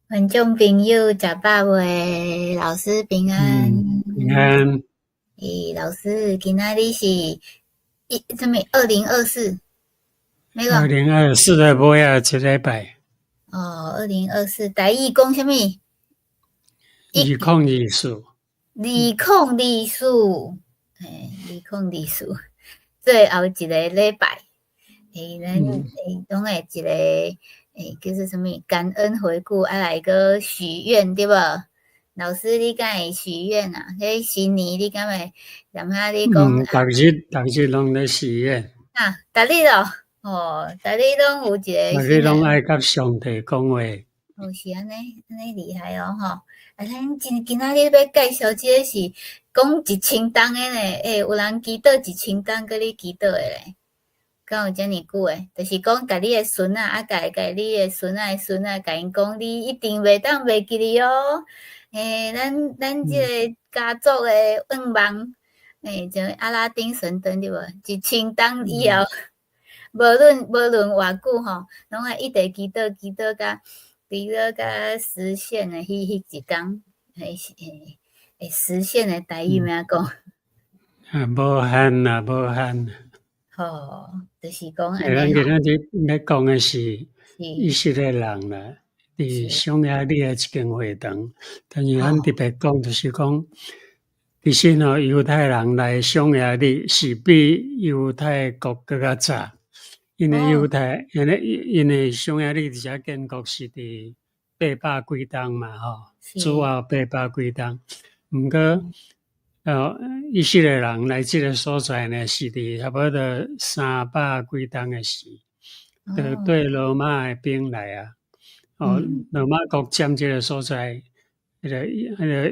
观众朋友，食饱未？老师平安。平安。老师，今仔日是什么？2024？没有。2024的尾啊，一礼拜。2024，台语讲什么？2024。2024，2024，最后一个礼拜，咱拢会一个叫做什么？感恩回顾，来个许愿，对无？老师，你敢会许愿啊？迄新年你敢会踮遐你讲逐日拢咧许愿。逐日哦，逐日拢有一个逐日拢爱甲上帝讲话。是安尼厉害哦吼！咱今仔日要介绍即个是讲1000档诶呢，有人祈祷1000档，甲你祈祷诶咧，敢有遮尔久诶？就是讲甲你诶孙仔，甲你诶孙仔诶孙仔，甲因讲你一定袂当袂记哩哦。咱即个家族诶愿望，像阿拉丁神灯对无？1000档以后，无论偌久吼，拢会一直祈祷甲实现诶，迄一天会实现诶，台语怎讲？无限啦，无限。就是讲安咱尼今仔日要讲诶是以色列人啦，伫匈牙利诶一间会堂，但是咱特别讲，就是讲，其实犹太人来匈牙利是比犹太国更较早。因为匈牙利伫遮建国是伫800几档嘛，主后800几档。毋过，以色列人来即个所在呢，是伫差不多300几档诶时，对罗马诶兵来啊。罗马国占即个所在，迄个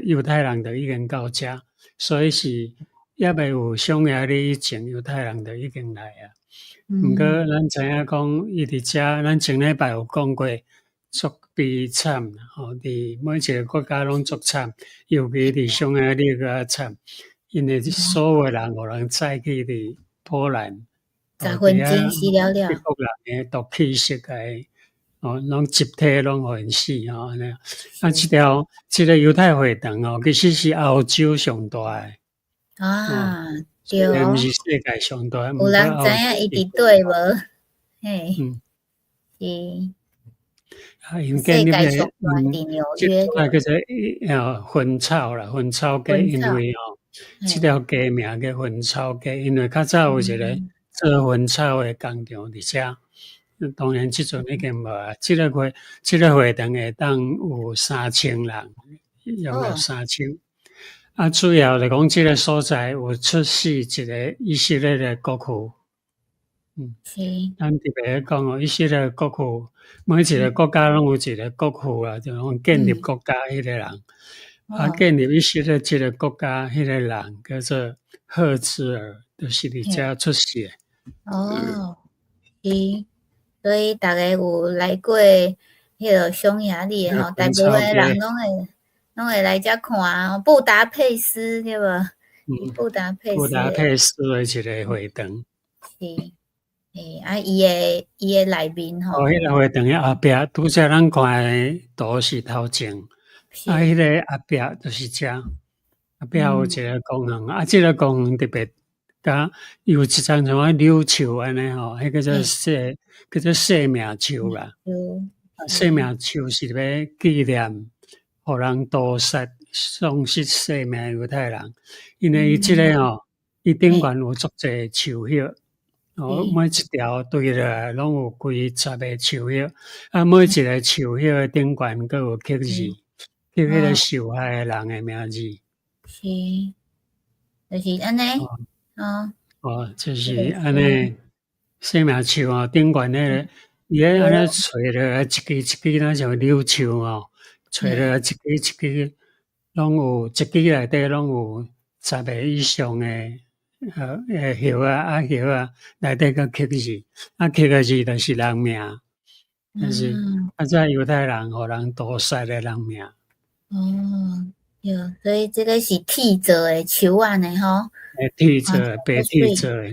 犹太人就已经到遮，所以是也未有匈牙利以前犹太人就已经来啊。毋过咱知影讲，伊伫遮，咱前礼拜有讲过，足悲惨伫每一个国家拢足惨，尤其伫匈牙利较惨，因为所有诶人互人载去伫波兰，10分钟死了。德国人诶毒气室诶，拢集体拢互因死安尼。即个犹太会堂其实是欧洲上大诶。对哦，毋是世界上大，有人知影伊伫对无？是因建立世界上大伫纽约，叫做薰草啦，薰草街，因为即条街名叫薰草街，因为较早有一个做薰草诶工厂伫遮。当然即阵已经无啊。即个会堂会当有3000人，用了3000。主要就讲即个所在有出世一个以色列的国父。咱特别讲以色列国父，每一个国家拢有一个国父啊，就讲建立国家迄个人。建立以色列即个国家迄个人叫做赫兹尔，就是伫遮出世诶。所以逐个有来过迄个匈牙利诶大部分诶人拢会来遮看布达佩斯对无？布达佩斯诶一个会堂。是。伊诶内面迄个会堂诶后壁，拄则咱看诶图是头前，迄个后壁就是遮，后壁有一个公园，即个公园特别甲有一丛像柳树安尼迄叫做生命树啦。生命树是要纪念互人屠杀、丧失生命犹太人，因为伊即个伊顶悬有足侪树叶。每一条对落来拢有几10个树叶，每一个树叶诶顶悬阁有刻字，刻迄个受害诶人诶名字。是，就是安尼。就是安尼。生命树顶悬迄个，伊咧安尼垂落一支一支，咱像柳树垂落一支一支，拢有一支内底拢有10个以上诶。叶啊，叶啊，内底个刻字，刻个字就是人命，就是早犹太人互人屠杀的人命。对，所以这个是铁做的树仔呢吼。铁做的，白铁做的。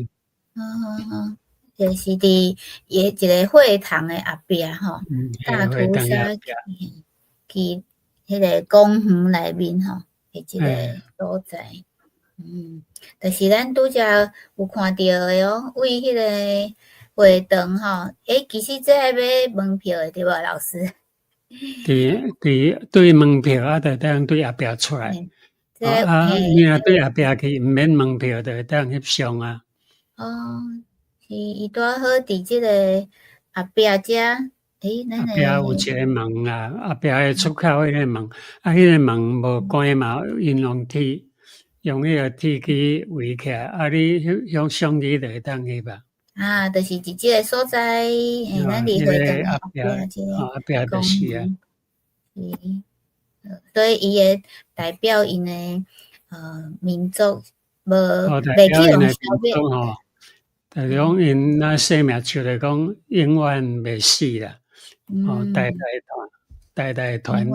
就是伫一个会堂的后壁大屠杀去迄个公园内面吼，诶一个所在。就是咱拄则有看到诶哦，为迄个活动吼，其实这要门票诶，对无老师？对门票啊，就当对后壁出来。你若对后壁去，毋免门票，就当翕相啊。是伊拄好伫即个后壁遮。后壁有一个门啊，后壁诶出口迄个门，迄个门无关嘛，因用铁，用迄个铁去围起来，你向上去就会当翕啊。就是伫即个所在，咱离会堂后壁即个公园。所以伊会代表因诶民族，袂去用消灭。就讲因那生命就来讲，永远袂死啦。代代传。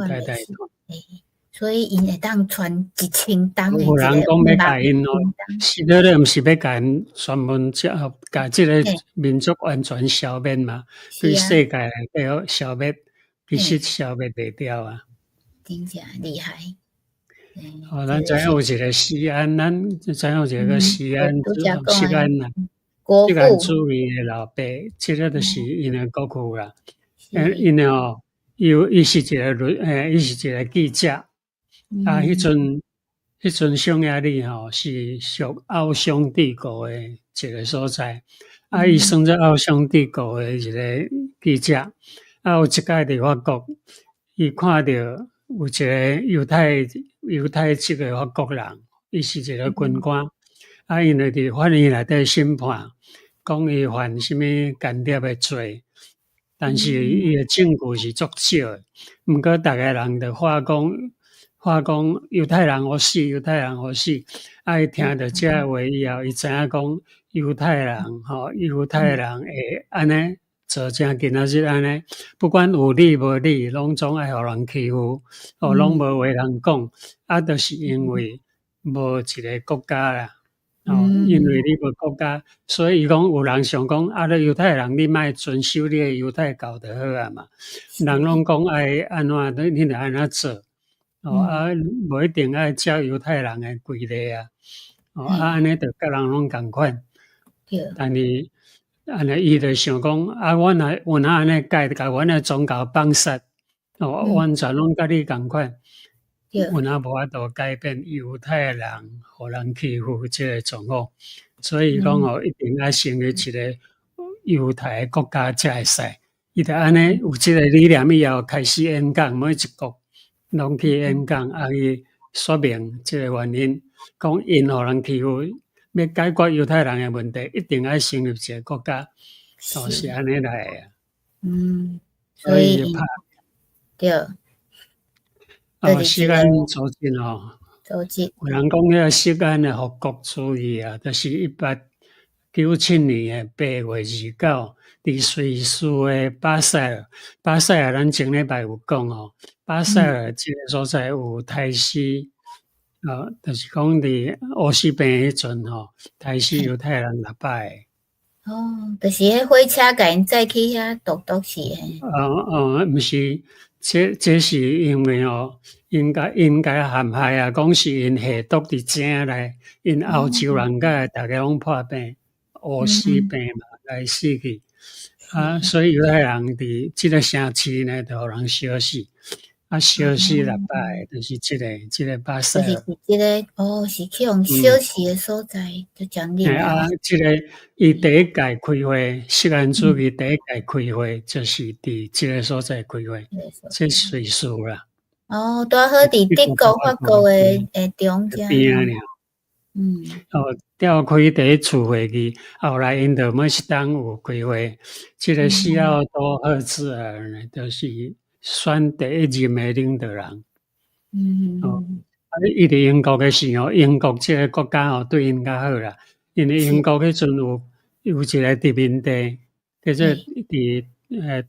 所以因会当传1000担诶。有人讲要甲因死了咧，毋是要甲因专门甲即个民族完全消灭嘛？对世界来讲消灭，其实消灭袂掉啊。真正厉害。咱知影有一个西安，咱知影有一个西安啦。即个主义诶老爸，即个就是因诶国父啦。因哦，伊是一个记者。迄阵匈牙利吼是属奥匈帝国诶一个所在。伊算做奥匈帝国诶一个记者。有一届伫法国，伊看到有一个犹太籍诶法国人，伊是一个军官。因为伫法院内底审判。讲伊犯什么间谍的罪，但是伊的证据是足少的。毋过，逐个人就话讲犹太人好死，犹太人好死。伊听到这话以后，伊知影讲犹太人会安尼做成今仔日安尼，不管有理无理，拢总爱互人欺负，拢无话通讲。就是因为无一个国家啦。因为你无国家，所以伊讲有人想讲，你犹太人你莫遵守你的犹太教就好啊嘛。人拢讲爱安怎，你着安怎做。无一定爱照犹太人的规例啊。安尼着甲人拢共款。但是安尼伊着想讲，阮若安尼改，甲阮的宗教放杀，完全拢甲你共款。阮也无法度改变犹太人互人欺负即个状况，所以讲一定要成立一个犹太国家才会使。伊着安尼有即个理念以后，开始演讲，每一国拢去演讲，去说明即个原因，讲因互人欺负，要解决犹太人的问题，一定要成立一个国家，是安尼来的。所以对。西安组织有人讲迄个西安的复国主义就是1897年8月29，伫瑞士的巴塞尔。巴塞尔咱前礼拜有讲巴塞尔这个所在有台西，就是讲伫乌斯病迄阵台西犹太人600个。就是迄火车甲因载去遐毒死诶。毋是。这是因为因甲陷害啊，讲是因下毒伫井内，因欧洲人甲大家拢破病，乌死病嘛来死去。所以犹太人伫即个城市呢，就互人烧死。烧死600个，就是即个巴塞尔。就是即个是去用烧死诶所在，就讲你。即个伊第一届开会，西安主义第一届开会，就是伫即个所在开会，即瑞士啦。拄好伫德国、法国诶中间。边啊召开第一次会议，后来因着每一党有开会，即个西奥多·赫兹尔呢，就是选第一任诶领导人。伊伫英国诶时英国即个国家对因较好啦，因为英国迄阵有一个殖民地，叫做伫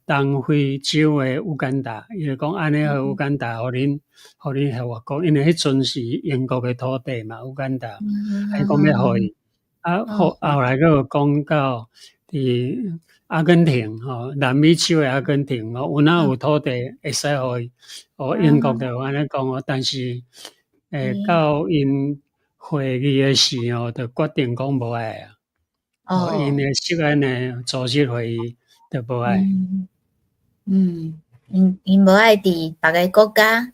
东非洲诶乌干达，伊就讲安尼互乌干达，互恁互国，因为迄阵是英国诶土地嘛，乌干达，还讲要互伊。后来佫有讲到伫阿根廷吼，南美洲的阿根廷吼，有哪有土地会使互英国就安尼讲哦，但是到因会议的时候，就决定讲无爱啊。因的西安的组织会议就无爱。因无爱伫别个国家。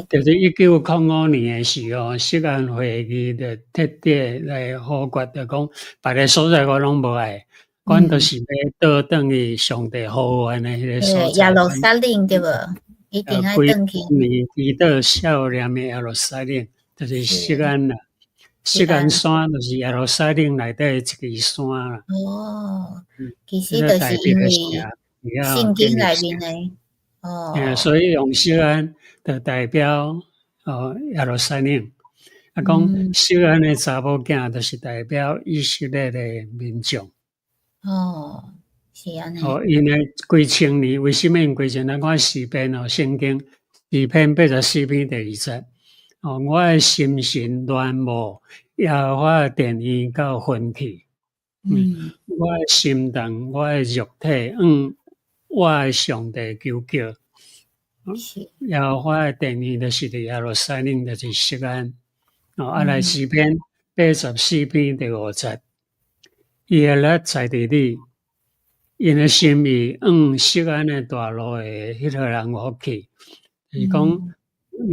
就是1905年的时候，西安会议就特地来呼吁，就讲别个所在我拢无爱，阮就是要倒转去上帝呼唤的迄个所在。耶路撒冷对无？一定要转去。祈祷少年的耶路撒冷，就是西安啦。西安山就是耶路撒冷内底一支山啦。其实就是因为圣经内面的。所以用西安就代表耶路撒冷。讲西安的查某囝就是代表以色列的民众。是安尼。因的几千年，为什么因几千年？咱看诗篇圣经诗篇84篇第20。我的心神乱冒，耶和华的殿宇到昏去。我的心动，我的肉体，我的上帝求叫。耶和华的殿宇就是耶路撒冷，就是西安。来诗篇84篇第50。伊的力在伫你，因的心意，西安的大路的迄个人福气，就是讲。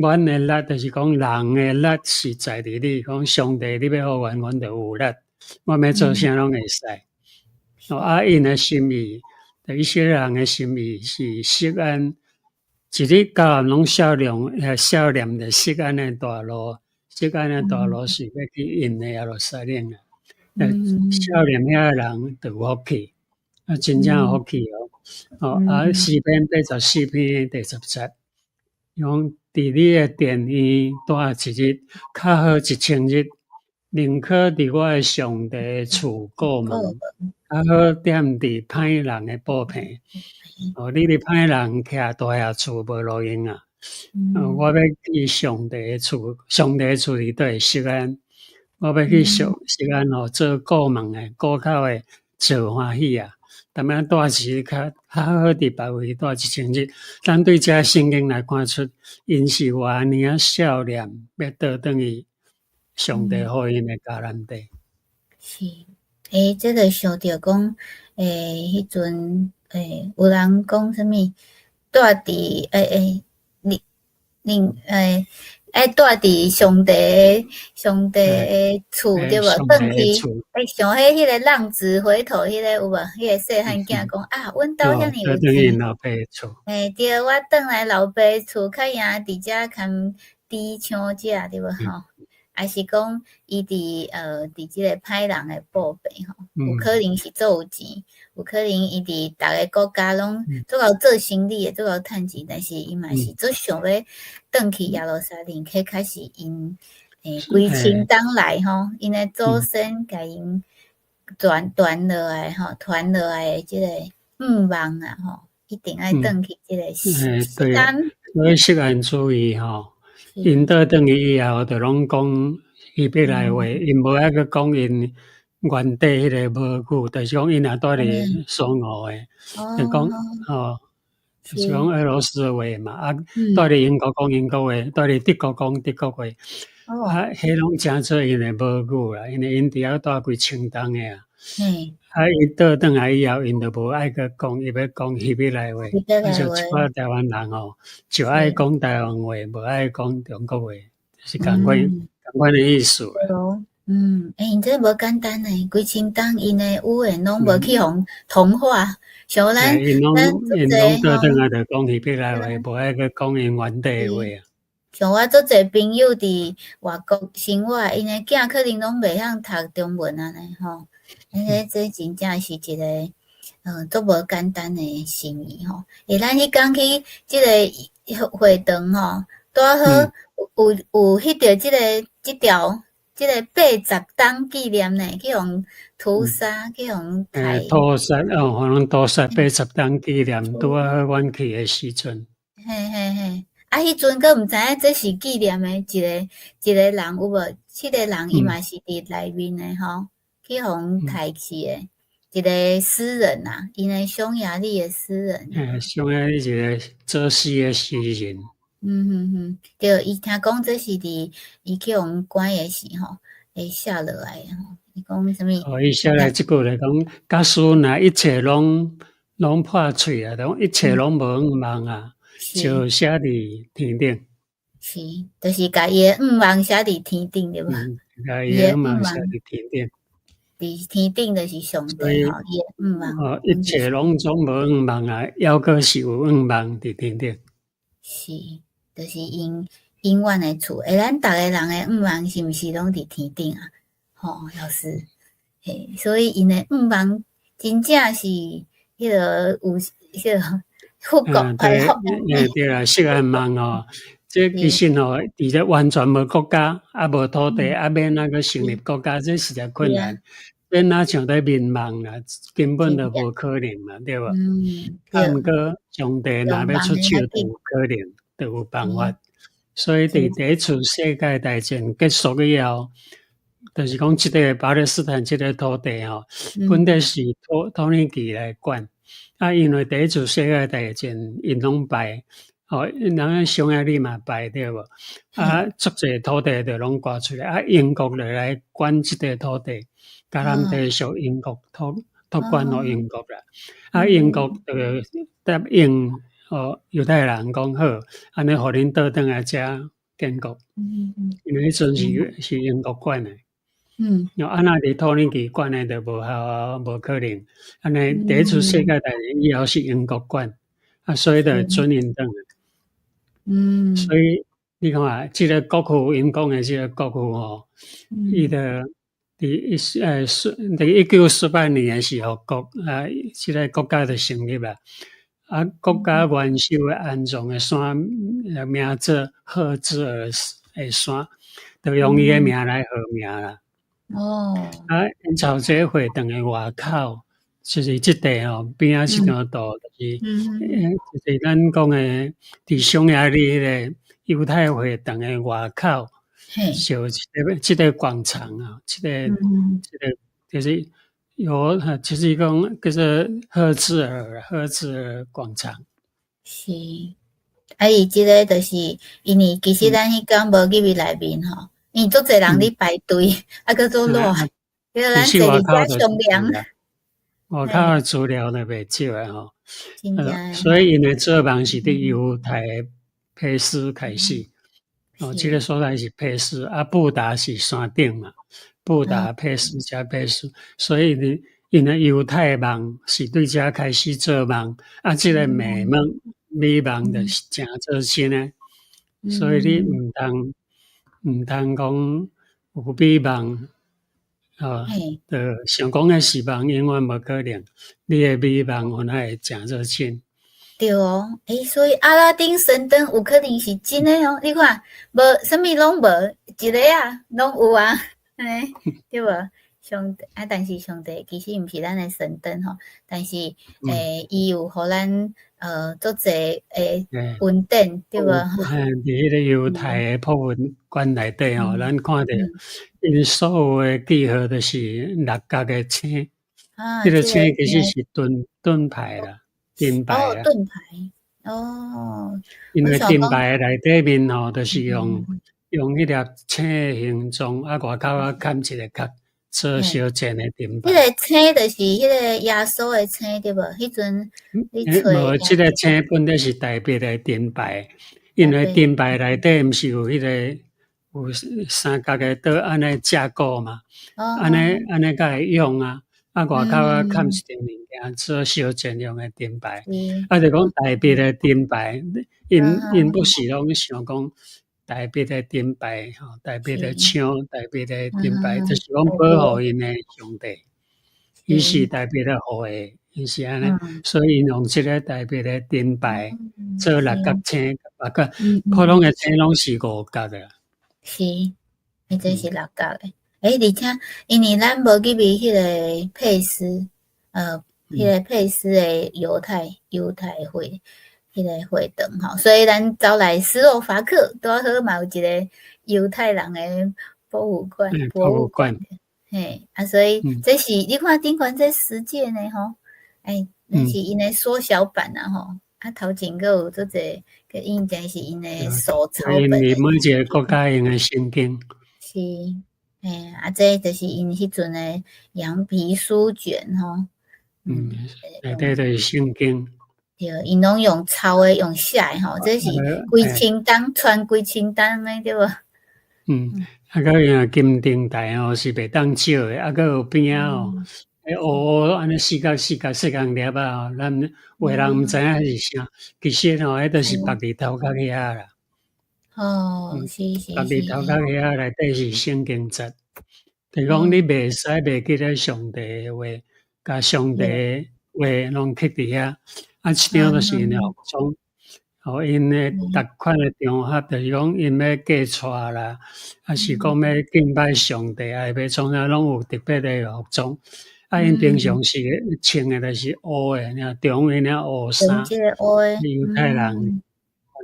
阮的力就是讲，人的力是在伫你，讲上帝你要互阮就有力，我要做啥拢会使。因的心意，一些人的心意是西安，一日到晚拢少念的西安的大路，西安的大路是要去因的耶路撒冷啊。少念遐人就有福气，真正有福气诗篇84篇第10节，用。伫你的殿宇住一日，较好1000日。宁可伫我的上帝厝过门，较好踮伫歹人的布棚。你伫歹人徛大厦厝无路用啊！我要去上帝的厝，上帝的厝伫倒西安。我要去西安做过门的、过口的，做欢喜啊！踮遐住一日，较好伫别位住1000日。咱对这圣经来看出，因是偌尔啊少年，要倒转去上帝互因的迦南地。是，这个想到讲，迄阵，有人讲什么？住伫爱住伫上帝的厝对无？转去，想迄个浪子回头，迄个有无？迄个细汉囝讲阮兜遐尼有钱，对，我转来老爸厝，较赢伫遮牵猪抢食对无？还是讲伊伫即个歹人的布被有可能是做有钱，有可能伊伫逐个国家拢做够做生意的，做够趁钱，但是伊嘛是做想要转去耶路撒冷，去开始因规清当来因的祖先甲因传落来传落来的即个望啊一定爱转去即个西安。所以西安主义因倒转去以后，就拢讲伊要来话，因无爱去讲因原地迄个母语，就是讲因也住伫苏俄诶，就讲就是讲俄罗斯话嘛，住伫英国讲英国话，住伫德国讲德国话，迄拢诚做因诶母语啦，因为因伫遐住几千冬诶啊。伊倒转来以后，因就无爱去讲，伊要讲希伯来话。像一寡台湾人就爱讲台湾话，无爱讲中国话，是共款的意思。因这无简单诶，规千冬因诶语言拢无去互同化，像咱因拢倒转来就讲希伯来话，无爱去讲因原地诶话啊。像我足侪朋友伫外国生活，因诶囝可能拢袂晓读中文安尼这真正是一个足无简单诶心意咱迄讲去即个会堂拄好有迄条即个80冬纪念呢，去互屠杀，去互屠杀互人屠杀80冬纪念，拄好阮去诶时阵。迄阵佫毋知影这是纪念诶一个人有无？迄个人伊嘛是伫内面诶去互刣去诶。一个诗人啊，因为匈牙利的诗人。匈牙利一个做诗的诗人。对，伊听讲这是伫伊去互关的时候，会写落来吼。伊讲什么？伊写来即句来讲，假使若一切拢破碎啊，一切拢无望啊，就写伫天顶。是，就是甲伊的望写伫天顶对无？甲伊的望写伫天顶。伫天顶就是上帝吼，伊的望。一切拢总无望啊，抑阁是有望伫天顶。是，就是因永远的厝。咱逐个人的望是毋是拢伫天顶啊？吼，老师，嘿，所以因的望真正是迄个有迄个富国对啦，世界望哦，这其实哦，伫咧完全无国家，无土地，免那个成立国家，这实在困难。免哪像在民望啦，根本就无可能嘛，对无？毋过上帝若要出手，就有可能，就有办法。所以伫第一次世界大战结束以后，就是讲即个巴勒斯坦即个土地吼，本来是土耳其来管。因为第一次世界大战因拢败，人匈牙利嘛败对无？足侪土地就拢刮出来，英国就来管即个土地，甲咱地属英国托管互英国啦。英国就答应犹太人讲好，安尼互恁倒转来遮建国。因为迄阵是英国管诶。安那伫土耳其管诶就无效，无可能。安尼第一次世界大战以后是英国管，所以就转因转来。所以你看啊，即个国父因讲诶，即个国父吼，伊就伫1918年诶时候即个国家就成立啦。国家元首诶安葬诶山名做赫兹尔诶山，就用伊诶名来号名啦。因朝这会堂诶外口，就是即地吼边仔一条道，就是咱讲诶，伫匈牙利迄个犹太会堂诶外口，就即个广场啊，即个就是就是讲叫做赫兹尔广场。是，伊即个就是因为其实咱迄讲无入去内面吼。因足侪人伫排队，搁做热，叫咱坐伫遮上凉。外口诶资料就袂少诶吼，所以因诶做梦是伫犹太佩斯开始。即个所在是佩斯，布达是山顶嘛，布达佩斯加佩斯，所以因诶犹太梦是对遮开始做梦，即个美梦就是诚做真诶，所以你毋通讲有美梦，就想讲诶是梦，永远无可能。你诶美梦原来会诚做真。对哦，所以阿拉丁神灯有可能是真诶哦。你看，无啥物拢无，一个啊拢有啊，对无？但是上帝其实毋是咱诶神灯吼，但是伊有互咱足侪稳定，对无？伫迄个犹太诶博物馆内底吼，咱看着因所有诶记号都是六角诶星，迄个星其实是盾牌啦，盾牌啦。盾牌因为盾牌内底面吼，都是用迄粒星诶形状，外口砍一个角。做小件诶盾牌，迄个星就是迄个耶稣诶星对无？迄阵你无，即个星本来是代表诶盾牌，因为盾牌内底毋是有迄个有三角诶刀安尼架构嘛，安尼甲会用啊，外口砍一点物件做小件用诶盾牌，就讲代表诶盾牌，因不是拢想讲。代表诶盾牌吼，代表诶枪，代表诶盾牌，就是讲保护因诶上帝，伊是代表诶护卫，伊是安尼，所以用即个代表诶盾牌做六角星，普通诶星拢是五角诶。是，这是六角诶。而且因为咱无入去迄个佩斯，迄个佩斯诶犹太会。迄个会堂吼，所以咱走来斯洛伐克拄好嘛有一个犹太人诶博物馆。嘿，所以这是你看顶悬这实践的吼，那是因的缩小版啊吼，头前佫有做者个应该是因的手抄本。因为每一个国家用的圣经是，这就是因迄阵的羊皮书卷吼，内底就是圣经。对，因拢用抄的，用写的吼，这是规清单传规清单的对无？个用金灯台吼是袂当少诶，个有边仔吼，乌安尼四角细项粒啊吼，咱有诶人毋知影迄是啥，其实吼，迄著是白字头壳遐啦。是。白字头壳遐内底是圣经节，就是讲你袂使袂记咧上帝诶话，甲上帝诶话拢刻伫遐，一张著是因服装。因诶逐款诶场合，就是讲因要嫁娶啦，还是讲要敬拜上帝，还要创啥，拢有特别诶服装。因平常时穿诶著是乌诶，中诶乌衫。犹太人，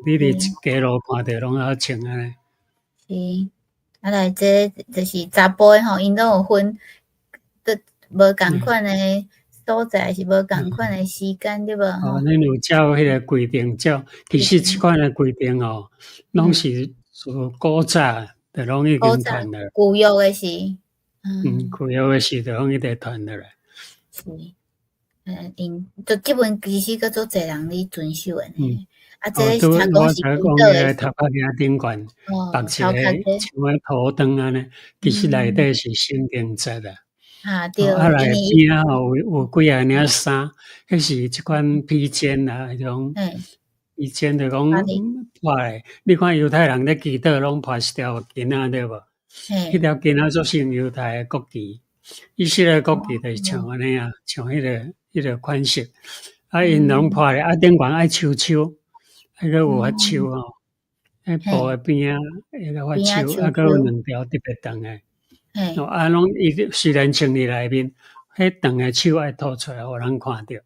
你伫街路看着拢晓穿安尼。是，来这就是查甫诶吼，因都有分，无共款诶所在，是无共款诶时间，对无？恁有照迄个规定照，其实即款诶规定拢是古早就拢已经传了。旧约诶是，旧约诶是就拢一直传落来。是，因就即本其实佫做侪人咧遵守诶呢。这拄我头讲是讲迄个头壳顶顶悬，绑一个像个土灯安尼，其实内底是圣经节啊。对，内边仔有几啊领衫，迄是即款披肩啊，迄种披肩就讲破诶。你看犹太人咧祈祷拢破一条巾仔对无？迄条巾仔做成犹太诶国旗，以色列国旗就是像安尼啊，像迄个款式。因拢破咧，顶悬爱抽抽。个有法手吼，布诶边仔迄个法手，个有两条特别长诶。拢伊虽然穿伫内面，迄长诶手爱吐出来，互人看着。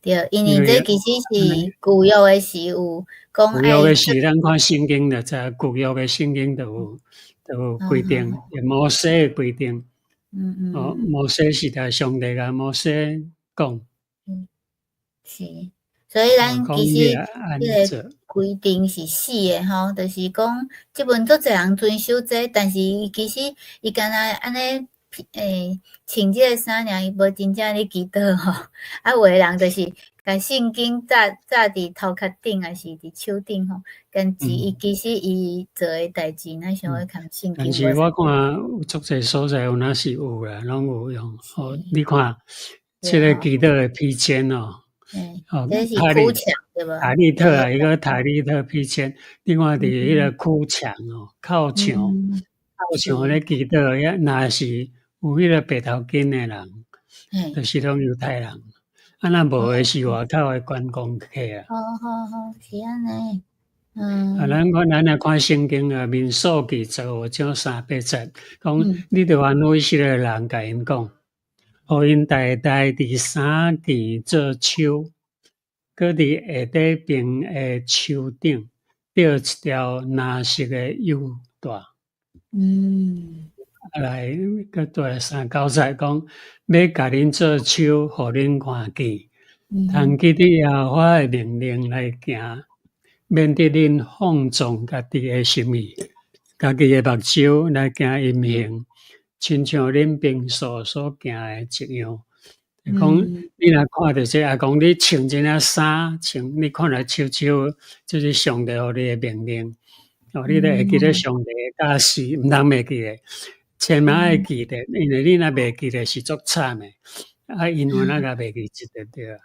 对，因为这其实是旧约诶是有讲旧约诶是咱看圣经就知，旧约诶圣经就有规定，摩西诶规定。摩西时代上帝甲摩西讲。是。所以咱其实迄个规定是死诶吼，就是讲即本足侪人遵守这，但是其实伊干那安尼穿即个衫尔，伊无真正咧祈祷吼。有诶人就是甲圣经扎伫头壳顶，还是伫手顶吼，但是伊其实伊做诶代志，咱想要看圣经。但是我看有足侪所在有哪是有啦，拢有用。你看即个祈祷诶披肩这是哭墙对无？塔利特啊，一个塔利特披肩，另外伫迄个哭墙靠墙咧祈祷，若是有迄个白头巾诶人，就是拢犹太人。若无诶是外口诶观光客啊。是安尼。咱来看圣经啊，民数记15章3-8节，讲你着安慰以色列人，甲因讲，互因代代伫3件做手。搁伫下底边诶树顶吊一条蓝色诶腰带。来，搁倒来3-9节讲，要甲恁做手，互恁看见，通记伫耶和华诶命令来行，免得恁放纵家己诶心意，家己诶目睭来行淫行，亲像恁平素所行诶一样。讲你若看着这，讲你穿这领衫，你看来笑笑，这是上帝互你诶命令。你著会记得上帝诶教示，毋通袂记咧，千万爱记咧，因为你若袂记咧是足惨诶。因为咱甲袂记即个对啊。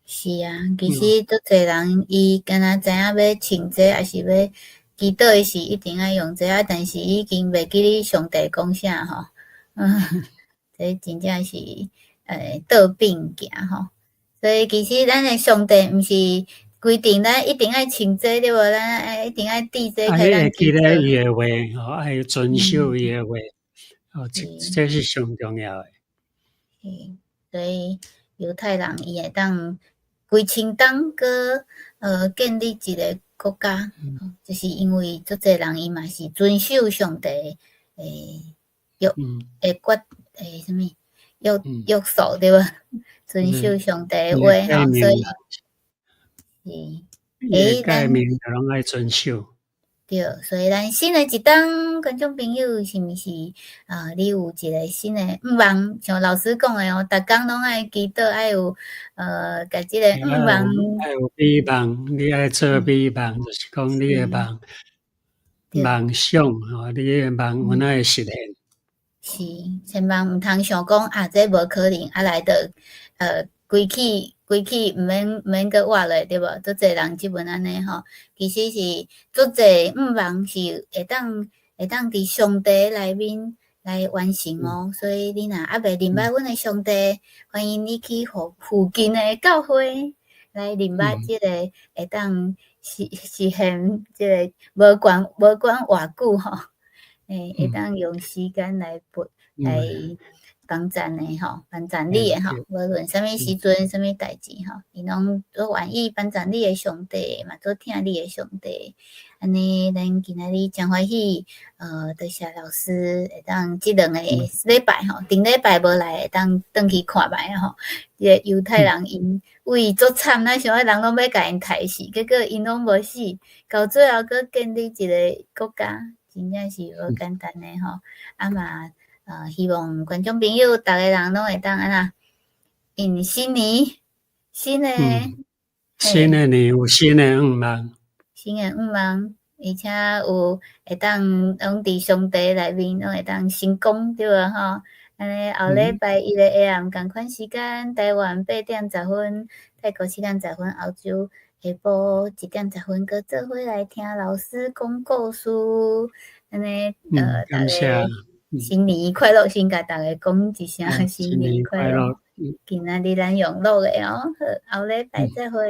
是啊，其实足侪人伊敢若知影要穿这，还是要祈祷诶时一定要用这但是已经袂记咧上帝讲啥吼。这真正是。倒并行吼，所以其实咱诶上帝毋是规定咱一定爱穿这对无？咱一定爱戴这开咱记咧伊诶话爱遵守伊诶话，这是上重要诶。所以犹太人伊会当规清当个建立一个国家，就是因为足侪人伊嘛是遵守上帝诶什么约束对吧？遵守上帝的话吼，所以诫命就拢爱遵守。对，所以咱新的一档观众朋友是毋是你有一个新的愿望，像老师讲的哦，逐工拢爱祈祷，爱有甲即个愿望，爱有美梦，你爱做美梦，就是讲你的梦想吼，你的梦有哪会实现？是，千万毋通想讲这无可能，来着规气毋免阁活咧，对无？足侪人即本安尼吼，其实是足侪愿望是会当伫上帝内面来完成哦。所以你若未明白阮的上帝，欢迎你去附近的教会来明白即个会当实现即个无管偌久吼。会当用时间来帮赞的吼，帮赞你的吼，无论啥物时阵、啥物代志吼，伊拢都愿意帮赞你的上帝，嘛做听你的上帝。安尼，咱今仔日真欢喜，多谢老师会当即两个礼拜吼，顶礼拜无来，会当转去看卖吼。即个犹太人因为足惨，咱想人拢要甲因杀死，结果因拢无死，到最后佫建立一个国家。真正是无简单的吼，嘛希望观众朋友逐个人拢会当安那，因新的年有新的愿望，而且有会当拢伫上帝内面拢会当成功对无吼？安尼后礼拜一个下暗共款时间，台湾8:10，泰国7:10，澳洲下晡1:10，搁做伙来听老师讲故事。安尼感谢，新年快乐，先甲逐个讲一声新年快乐。今仔日咱用录的哦，好，后礼拜再会。